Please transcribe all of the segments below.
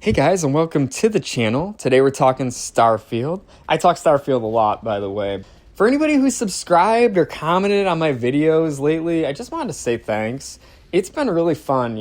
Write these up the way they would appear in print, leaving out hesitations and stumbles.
Hey guys, and welcome to the channel. Today we're talking Starfield. I talk Starfield a lot, by the way. For anybody who's subscribed or commented on my videos lately, I just wanted to say thanks. It's been really fun,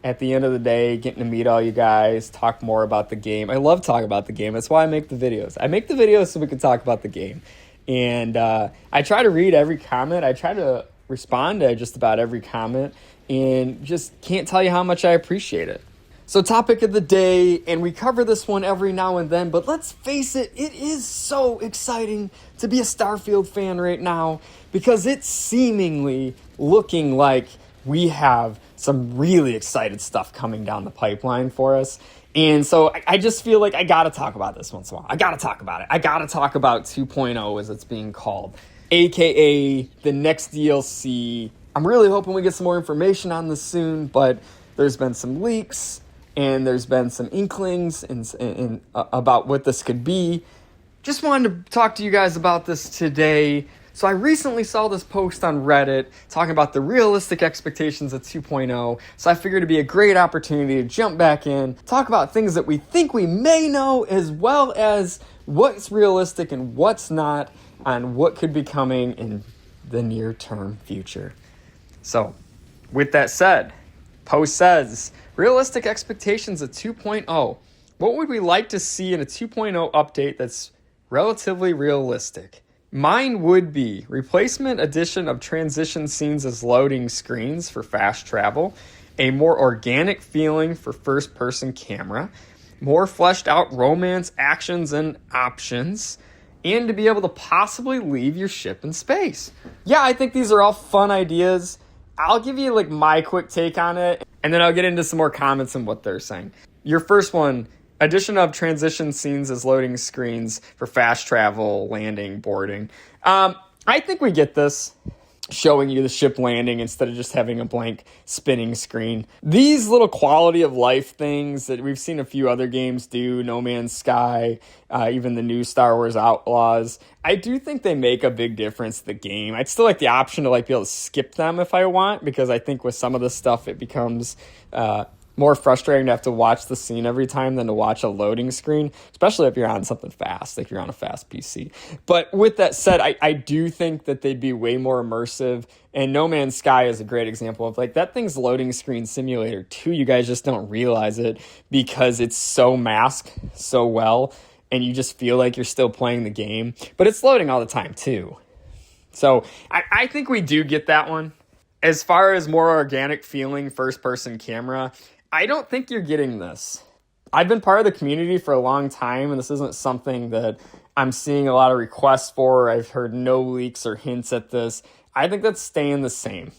at the end of the day, getting to meet all you guys, talk more about the game. I love talking about the game. That's why I make the videos. I make the videos so we can talk about the game. And I try to read every comment. I try to respond to just about every comment, and just can't tell you how much I appreciate it. So topic of the day, and we cover this one every now and then, but let's face it, it is so exciting to be a Starfield fan right now because it's seemingly looking like we have some really excited stuff coming down the pipeline for us. And so I just feel like I got to talk about this once in a while. I got to talk about it. I got to talk about 2.0 as it's being called, aka the next DLC. I'm really hoping we get some more information on this soon, but there's been some leaks and there's been some inklings in about what this could be. Just wanted to talk to you guys about this today. So I recently saw this post on Reddit talking about the realistic expectations of 2.0. So I figured it'd be a great opportunity to jump back in, talk about things that we think we may know, as well as what's realistic and what's not, on what could be coming in the near-term future. So with that said, post says, realistic expectations of 2.0. What would we like to see in a 2.0 update that's relatively realistic? Mine would be replacement addition of transition scenes as loading screens for fast travel, a more organic feeling for first-person camera, more fleshed out romance actions and options, and to be able to possibly leave your ship in space. Yeah, I think these are all fun ideas. I'll give you my quick take on it, and then I'll get into some more comments on what they're saying. Your first one, addition of transition scenes as loading screens for fast travel, landing, boarding. I think we get this, showing you the ship landing instead of just having a blank spinning screen. These little quality of life things that we've seen a few other games do, No Man's Sky, even the new Star Wars Outlaws, I do think they make a big difference to the game. I'd still like the option to be able to skip them if I want, because I think with some of this stuff it becomes more frustrating to have to watch the scene every time than to watch a loading screen, especially if you're on something fast, like you're on a fast PC. But with that said, I do think that they'd be way more immersive, and No Man's Sky is a great example of that thing's loading screen simulator too. You guys just don't realize it because it's so masked so well, and you just feel like you're still playing the game, but it's loading all the time too. So I think we do get that one. As far as more organic feeling first-person camera, I don't think you're getting this. I've been part of the community for a long time, and this isn't something that I'm seeing a lot of requests for. I've heard no leaks or hints at this. I think that's staying the same.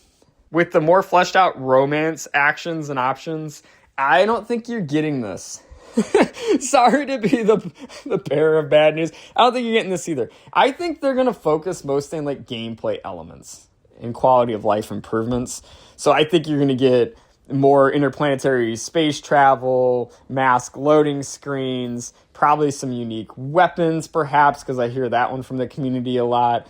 With the more fleshed out romance actions and options, I don't think you're getting this. Sorry to be the bearer of bad news. I don't think you're getting this either. I think they're going to focus mostly on gameplay elements and quality of life improvements. So I think you're going to get more interplanetary space travel, mask loading screens, probably some unique weapons perhaps, because I hear that one from the community a lot.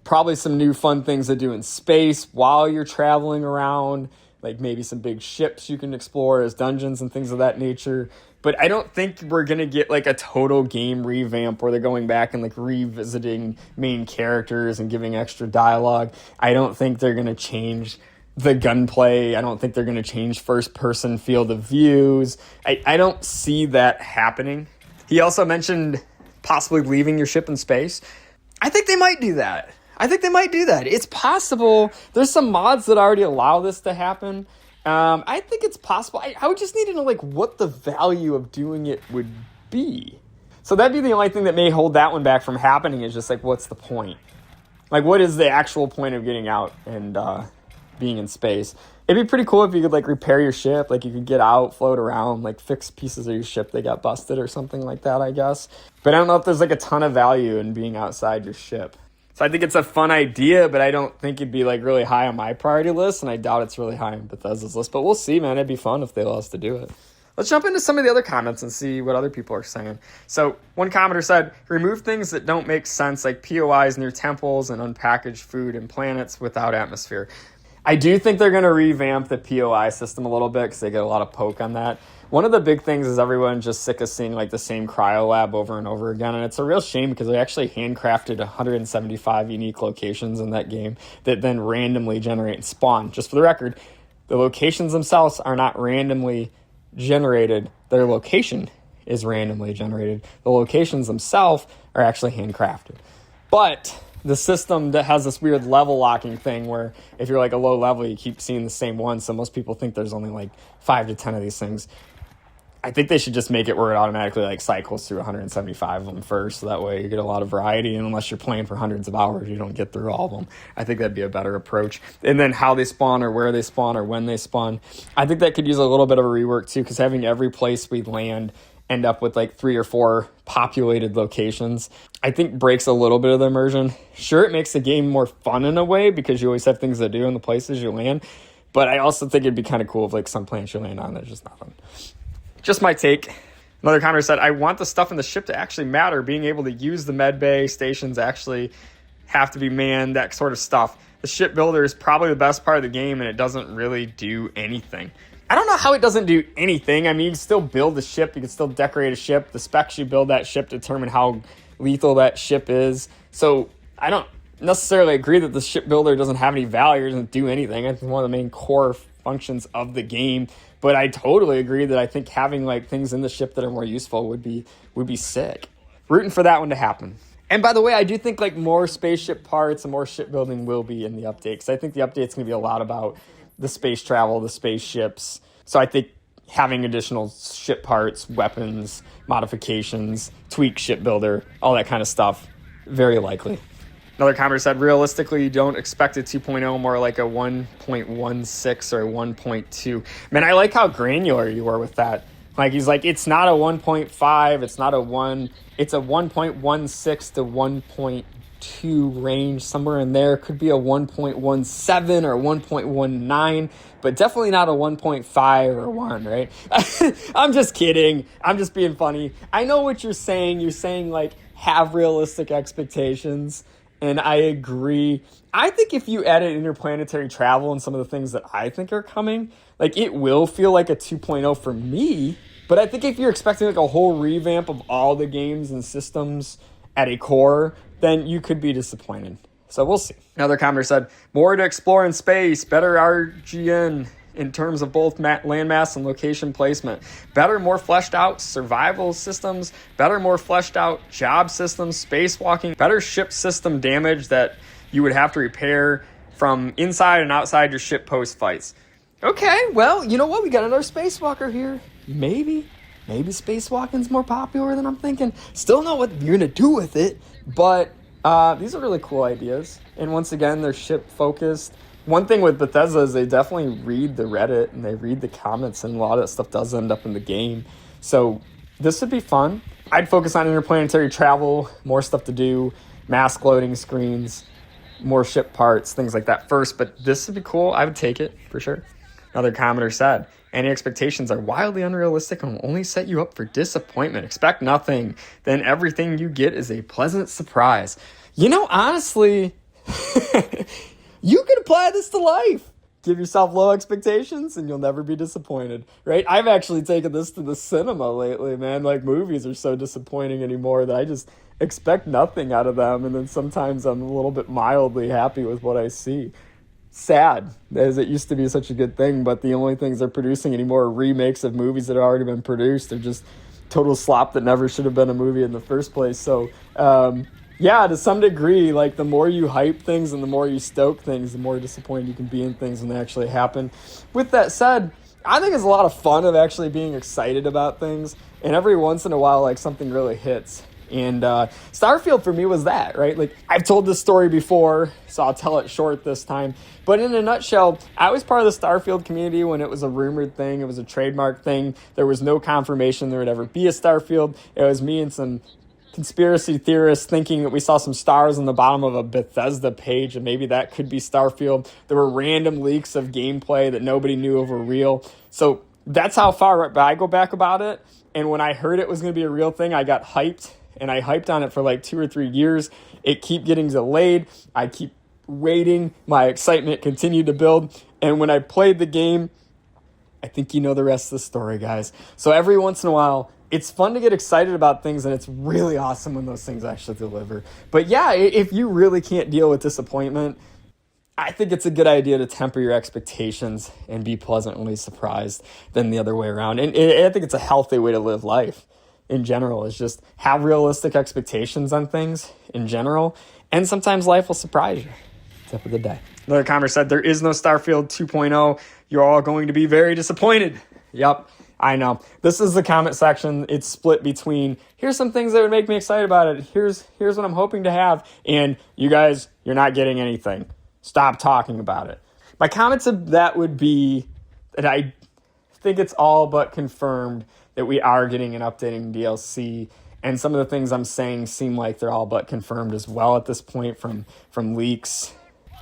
Probably some new fun things to do in space while you're traveling around, maybe some big ships you can explore as dungeons and things of that nature. But I don't think we're going to get a total game revamp where they're going back and revisiting main characters and giving extra dialogue. I don't think they're going to change the gunplay. I don't think they're going to change first-person field of views. I don't see that happening. He also mentioned possibly leaving your ship in space. I think they might do that. It's possible. There's some mods that already allow this to happen. I think it's possible. I would just need to know what the value of doing it would be. So that'd be the only thing that may hold that one back from happening, is just what's the point? What is the actual point of getting out and being in space? It'd be pretty cool if you could repair your ship, you could get out, float around, fix pieces of your ship that got busted or something like that, I guess. But I don't know if there's a ton of value in being outside your ship. So I think it's a fun idea, but I don't think it'd be really high on my priority list, and I doubt it's really high on Bethesda's list. But we'll see, man. It'd be fun if they allow us to do it. Let's jump into some of the other comments and see what other people are saying. So one commenter said, remove things that don't make sense, like POIs near temples and unpackaged food and planets without atmosphere. I do think they're going to revamp the POI system a little bit because they get a lot of poke on that. One of the big things is everyone's just sick of seeing like the same cryo lab over and over again, and it's a real shame because they actually handcrafted 175 unique locations in that game that then randomly generate and spawn. Just for the record, the locations themselves are not randomly generated. Their location is randomly generated. The locations themselves are actually handcrafted. But the system that has this weird level locking thing where if you're like a low level, you keep seeing the same one. So most people think there's only like 5 to 10 of these things. I think they should just make it where it automatically like cycles through 175 of them first. So that way you get a lot of variety. And unless you're playing for hundreds of hours, you don't get through all of them. I think that'd be a better approach. And then how they spawn or where they spawn or when they spawn. I think that could use a little bit of a rework too, because having every place we land end up with like 3 or 4 populated locations, I think breaks a little bit of the immersion. Sure, it makes the game more fun in a way because you always have things to do in the places you land. But I also think it'd be kind of cool if like some planets you land on, there's just nothing. Just my take. Another commenter said, I want the stuff in the ship to actually matter. Being able to use the med bay stations actually have to be manned, that sort of stuff. The ship builder is probably the best part of the game, and it doesn't really do anything. I don't know how it doesn't do anything. I mean, you can still build the ship. You can still decorate a ship. The specs you build that ship determine how lethal that ship is. So I don't necessarily agree that the ship builder doesn't have any value or doesn't do anything. I think it's one of the main core functions of the game. But I totally agree that I think having like things in the ship that are more useful would be sick. Rooting for that one to happen. And by the way, I do think like more spaceship parts and more shipbuilding will be in the update, because I think the update's going to be a lot about the space travel, the spaceships. So I think having additional ship parts, weapons, modifications, tweak shipbuilder, all that kind of stuff, very likely. Another commenter said, realistically, you don't expect a 2.0, more like a 1.16 or a 1.2. Man, I like how granular you were with that. Like, he's like, it's not a 1.5, it's not a 1, it's a 1.16 to 1.2 range, somewhere in there. Could be a 1.17 or 1.19, but definitely not a 1.5 or 1, right? I'm just kidding. I'm just being funny. I know what you're saying. You're saying, like, have realistic expectations. And I agree. I think if you added interplanetary travel and some of the things that I think are coming, like it will feel like a 2.0 for me. But I think if you're expecting like a whole revamp of all the games and systems at a core, then you could be disappointed. So we'll see. Another commenter said, more to explore in space, better RGN in terms of both landmass and location placement, better, more fleshed out survival systems, better, more fleshed out job systems, spacewalking, better ship system damage that you would have to repair from inside and outside your ship post fights. Okay, well, you know what? We got another spacewalker here. Maybe spacewalking's more popular than I'm thinking. Still know what you're going to do with it, but these are really cool ideas. And once again, they're ship focused. One thing with Bethesda is they definitely read the Reddit and they read the comments, and a lot of that stuff does end up in the game. So this would be fun. I'd focus on interplanetary travel, more stuff to do, mask loading screens, more ship parts, things like that first. But this would be cool. I would take it for sure. Another commenter said, any expectations are wildly unrealistic and will only set you up for disappointment. Expect nothing. Then everything you get is a pleasant surprise. You know, honestly... You can apply this to life. Give yourself low expectations and you'll never be disappointed, right? I've actually taken this to the cinema lately, man. Like, movies are so disappointing anymore that I just expect nothing out of them. And then sometimes I'm a little bit mildly happy with what I see. Sad, as it used to be such a good thing, but the only things they're producing anymore are remakes of movies that have already been produced. They're just total slop that never should have been a movie in the first place. So, yeah, to some degree, like the more you hype things and the more you stoke things, the more disappointed you can be in things when they actually happen. With that said, I think it's a lot of fun of actually being excited about things. And every once in a while, like something really hits. And Starfield for me was that, right? Like, I've told this story before, so I'll tell it short this time. But in a nutshell, I was part of the Starfield community when it was a rumored thing. It was a trademark thing. There was no confirmation there would ever be a Starfield. It was me and some conspiracy theorists thinking that we saw some stars on the bottom of a Bethesda page and maybe that could be Starfield. There were random leaks of gameplay that nobody knew of were real. So that's how far I go back about it. And when I heard it was going to be a real thing, I got hyped. And I hyped on it for like 2 or 3 years. It keep getting delayed. I keep waiting. My excitement continued to build. And when I played the game, I think you know the rest of the story, guys. So every once in a while, it's fun to get excited about things, and it's really awesome when those things actually deliver. But yeah, if you really can't deal with disappointment, I think it's a good idea to temper your expectations and be pleasantly surprised than the other way around. And I think it's a healthy way to live life in general, is just have realistic expectations on things in general. And sometimes life will surprise you. Tip of the day. Another commenter said, there is no Starfield 2.0. You're all going to be very disappointed. Yep, I know. This is the comment section. It's split between, here's some things that would make me excited about it. Here's what I'm hoping to have. And you guys, you're not getting anything. Stop talking about it. My comments of that would be that I think it's all but confirmed that we are getting an updating DLC. And some of the things I'm saying seem like they're all but confirmed as well at this point from leaks.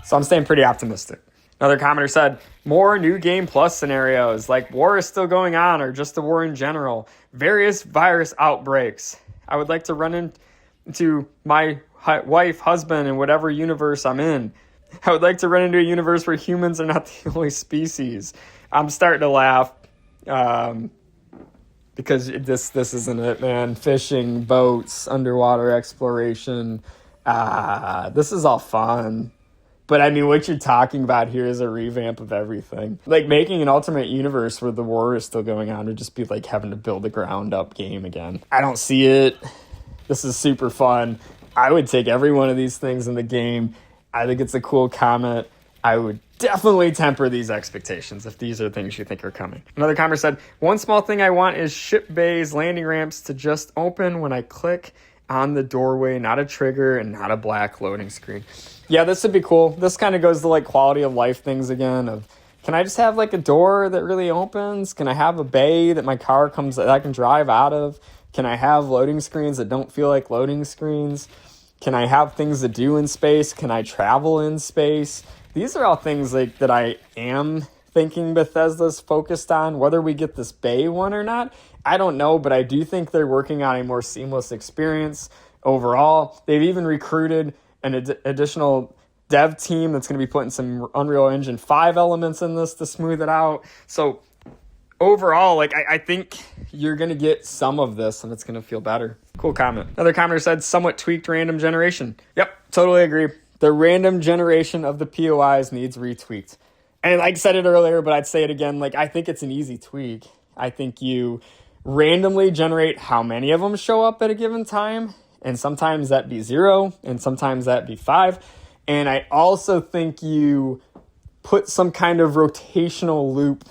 So I'm staying pretty optimistic. Another commenter said, more New Game Plus scenarios, like war is still going on or just the war in general. Various virus outbreaks. I would like to run into my wife, husband, in whatever universe I'm in. I would like to run into a universe where humans are not the only species. I'm starting to laugh because this isn't it, man. Fishing, boats, underwater exploration. This is all fun. But I mean, what you're talking about here is a revamp of everything. Like making an alternate universe where the war is still going on would just be like having to build a ground up game again. I don't see it. This is super fun. I would take every one of these things in the game. I think it's a cool comment. I would definitely temper these expectations if these are things you think are coming. Another commenter said, one small thing I want is ship bays, landing ramps to just open when I click on the doorway, not a trigger and not a black loading screen. Yeah, this would be cool. This kind of goes to like quality of life things again of, can I just have like a door that really opens? Can I have a bay that my car that I can drive out of? Can I have loading screens that don't feel like loading screens? Can I have things to do in space? Can I travel in space? These are all things like that I am thinking Bethesda's focused on. Whether we get this bay one or not, I don't know, but I do think they're working on a more seamless experience overall. They've even recruited an additional dev team that's going to be putting some Unreal Engine 5 elements in this to smooth it out. So overall, like I think you're going to get some of this and it's going to feel better. Cool comment. Another commenter said, somewhat tweaked random generation. Yep, totally agree. The random generation of the POIs needs retweaked. And I said it earlier, but I'd say it again. Like, I think it's an easy tweak. I think you randomly generate how many of them show up at a given time. And sometimes that'd be 0, and sometimes that'd be 5. And I also think you put some kind of rotational loop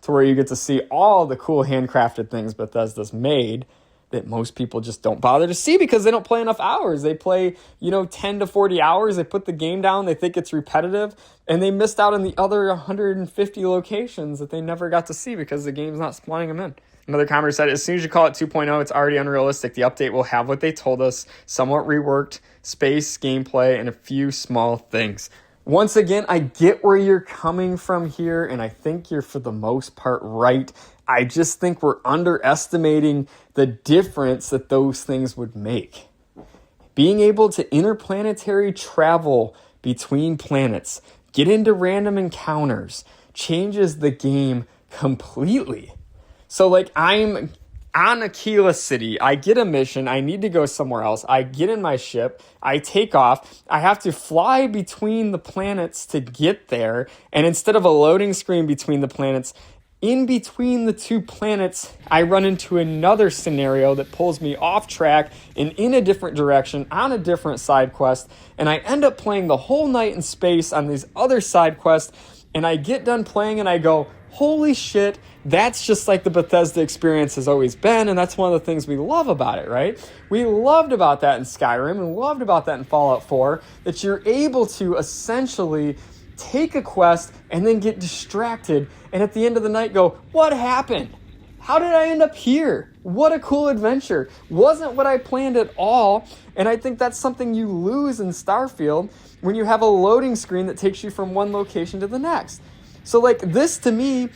to where you get to see all the cool handcrafted things Bethesda's made that most people just don't bother to see because they don't play enough hours. They play, 10 to 40 hours. They put the game down. They think it's repetitive, and they missed out on the other 150 locations that they never got to see because the game's not spawning them in. Another commenter said, as soon as you call it 2.0, it's already unrealistic. The update will have what they told us, somewhat reworked, space, gameplay, and a few small things. Once again, I get where you're coming from here, and I think you're for the most part right. I just think we're underestimating the difference that those things would make. Being able to interplanetary travel between planets, get into random encounters, changes the game completely. So like I'm on Aquila City, I get a mission, I need to go somewhere else, I get in my ship, I take off, I have to fly between the planets to get there, and instead of a loading screen between the planets, in between the two planets, I run into another scenario that pulls me off track and in a different direction on a different side quest, and I end up playing the whole night in space on these other side quests, and I get done playing and I go, holy shit, that's just like the Bethesda experience has always been, and that's one of the things we love about it, right? We loved about that in Skyrim and loved about that in Fallout 4, that you're able to essentially take a quest and then get distracted and at the end of the night go, what happened? How did I end up here? What a cool adventure. Wasn't what I planned at all. And I think that's something you lose in Starfield when you have a loading screen that takes you from one location to the next. So like this to me,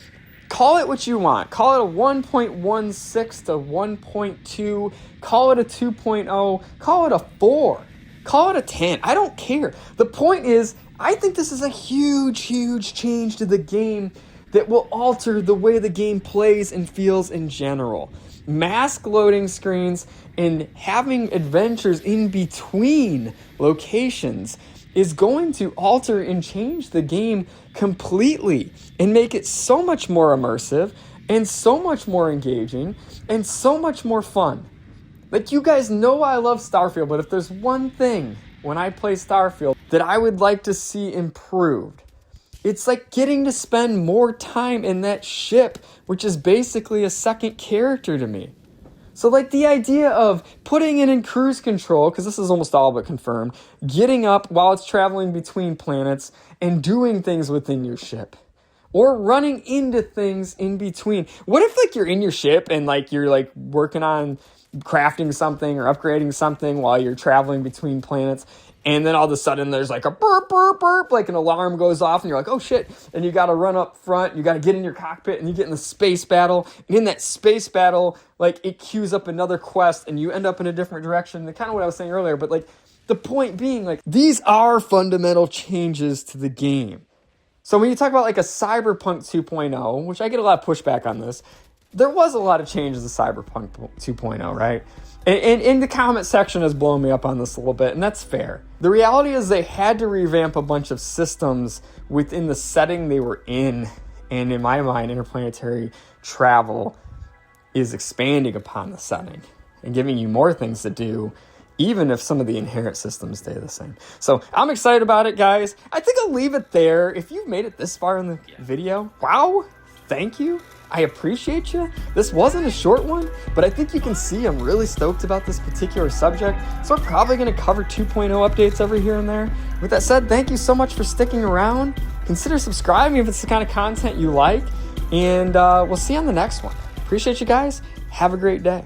call it what you want. Call it a 1.16 to 1.2. Call it a 2.0. Call it a 4. Call it a 10. I don't care. The point is, I think this is a huge, huge change to the game that will alter the way the game plays and feels in general. Mask loading screens and having adventures in between locations is going to alter and change the game completely and make it so much more immersive and so much more engaging and so much more fun. Like, you guys know I love Starfield, but if there's one thing when I play Starfield that I would like to see improved, it's like getting to spend more time in that ship, which is basically a second character to me. So like the idea of putting it in cruise control, because this is almost all but confirmed, getting up while it's traveling between planets and doing things within your ship. Or running into things in between. What if like you're in your ship and like you're like working on crafting something or upgrading something while you're traveling between planets, and then all of a sudden there's like a burp, burp, burp, like an alarm goes off and you're like, oh shit, and you gotta run up front, you gotta get in your cockpit and you get in the space battle, and in that space battle, like it queues up another quest and you end up in a different direction. Kind of what I was saying earlier, but like the point being, like, these are fundamental changes to the game. So when you talk about like a Cyberpunk 2.0, which I get a lot of pushback on this, there was a lot of changes to Cyberpunk 2.0, right? And in the comment section has blown me up on this a little bit, and that's fair. The reality is they had to revamp a bunch of systems within the setting they were in, and in my mind, interplanetary travel is expanding upon the setting and giving you more things to do, even if some of the inherent systems stay the same. So I'm excited about it, guys. I think I'll leave it there. If you've made it this far in the video, wow, thank you. I appreciate you. This wasn't a short one, but I think you can see I'm really stoked about this particular subject. So we're probably going to cover 2.0 updates every here and there. With that said, thank you so much for sticking around. Consider subscribing if it's the kind of content you like. And we'll see you on the next one. Appreciate you guys. Have a great day.